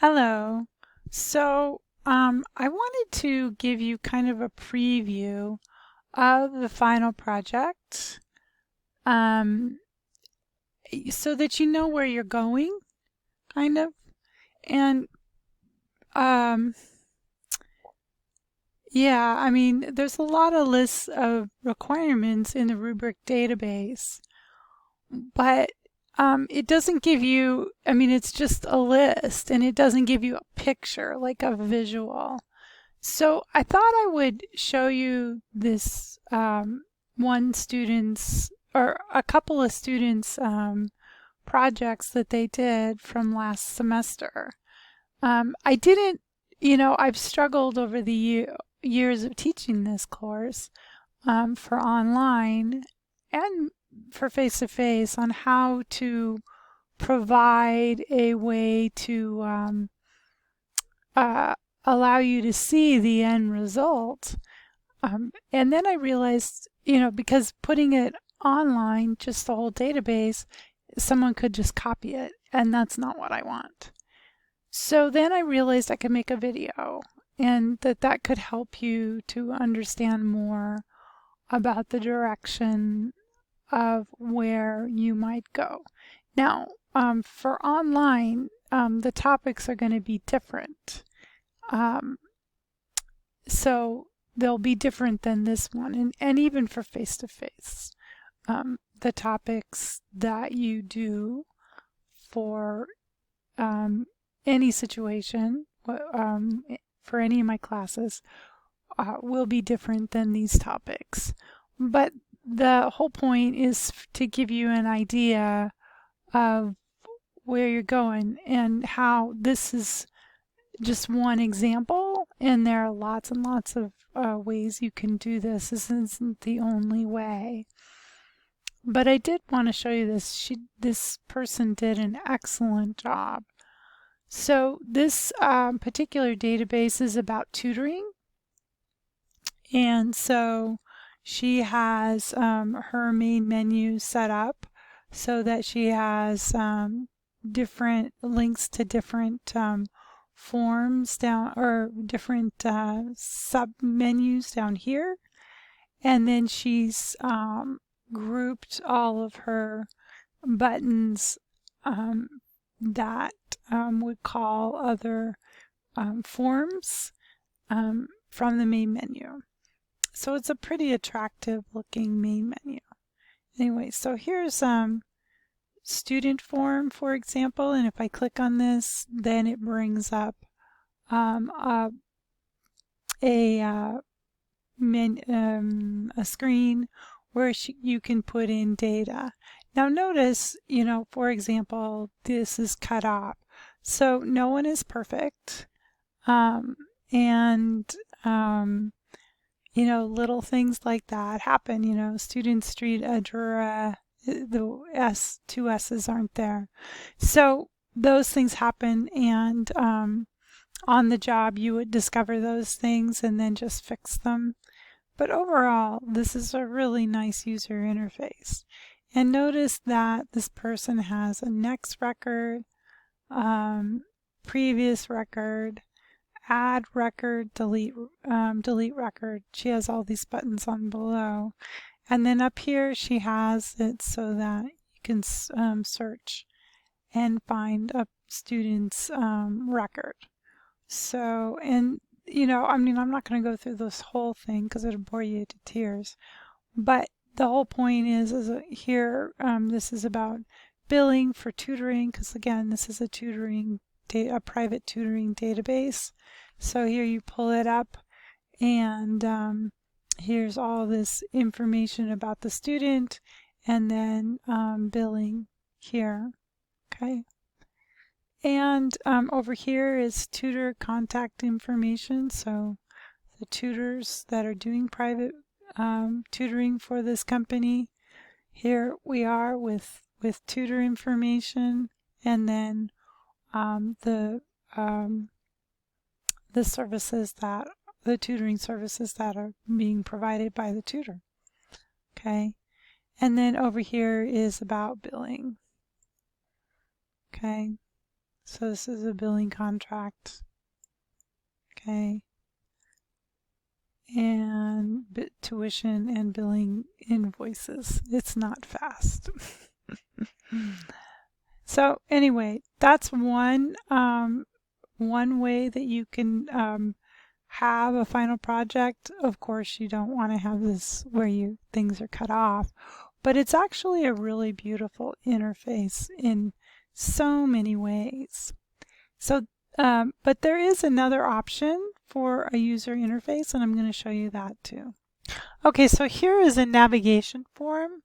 Hello. I wanted to give you kind of a preview of the final project, um, so that you know where you're going, kind of. And um, yeah, I mean, there's a lot of lists of requirements in the rubric database, but it doesn't give you, I mean, it's just a list and it doesn't give you a picture, like a visual. So I thought I would show you this one student's or a couple of students' projects that they did from last semester. I didn't, I've struggled over the years of teaching this course for online and for face to face on how to provide a way to uh, allow you to see the end result. And then I realized, because putting it online, just the whole database, someone could just copy it, and that's not what I want. So then I realized I could make a video and that could help you to understand more about the direction of where you might go. Now, for online, the topics are going to be different. Um, so they'll be different than this one. And even for face to face, the topics that you do for any situation, for any of my classes, will be different than these topics. But the whole point is to give you an idea of where you're going and how this is just one example, and there are lots and lots of ways you can do this. This isn't the only way. But I did want to show you this. This person did an excellent job. So this particular database is about tutoring. And so she has her main menu set up so that she has different links to different forms down or different sub menus down here. And then she's grouped all of her buttons that would call other forms from the main menu. So it's a pretty attractive looking main menu. Anyway, so here's student form, for example, and if I click on this, then it brings up a screen where you can put in data. Now notice, for example, this is cut off. So no one is perfect. And little things like that happen. Student Street, Edgera, the two S's aren't there. So those things happen, and on the job you would discover those things and then just fix them. But overall, this is a really nice user interface. And notice that this person has a next record, previous record, add record, delete record. She has all these buttons on below. And then up here she has it so that you can search and find a student's record. So, and I'm not going to go through this whole thing because it'll bore you to tears. But the whole point is here, this is about billing for tutoring, because again, this is a private tutoring database. So here you pull it up, and here's all this information about the student, and then billing here. Okay. And over here is tutor contact information. So the tutors that are doing private tutoring for this company. Here we are with tutor information, and then the services that the tutoring services that are being provided by the tutor. Okay, and then over here is about billing. Okay, So this is a billing contract. Okay. And tuition and billing invoices. It's not fast. So anyway, that's one way that you can have a final project. Of course, you don't want to have this where things are cut off, but it's actually a really beautiful interface in so many ways. So, but there is another option for a user interface, and I'm going to show you that too. Okay, so here is a navigation form,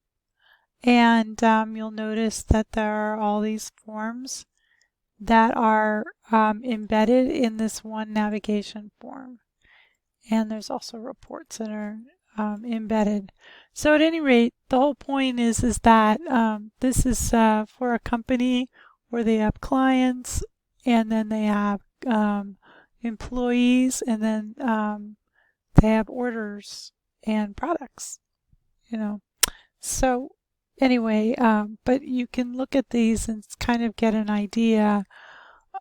and you'll notice that there are all these forms that are embedded in this one navigation form. And there's also reports that are embedded. So at any rate, the whole point is that this is for a company where they have clients, and then they have employees, and then they have orders and products, you know. So anyway, but you can look at these and kind of get an idea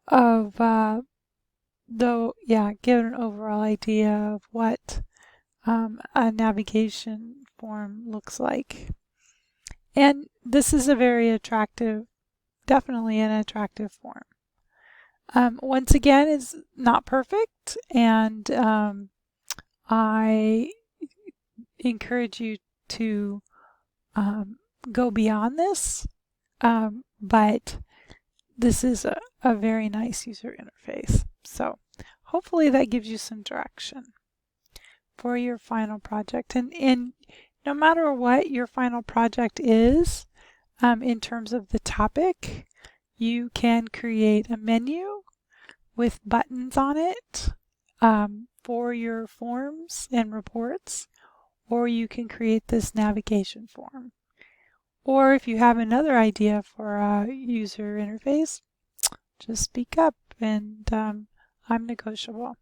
of give an overall idea of what a navigation form looks like. And this is a very attractive, definitely an attractive form. Once again, it's not perfect, and I encourage you to go beyond this, but this is a very nice user interface. So hopefully that gives you some direction for your final project. And no matter what your final project is, in terms of the topic, you can create a menu with buttons on it for your forms and reports, or you can create this navigation form. Or if you have another idea for a user interface, just speak up, and I'm negotiable.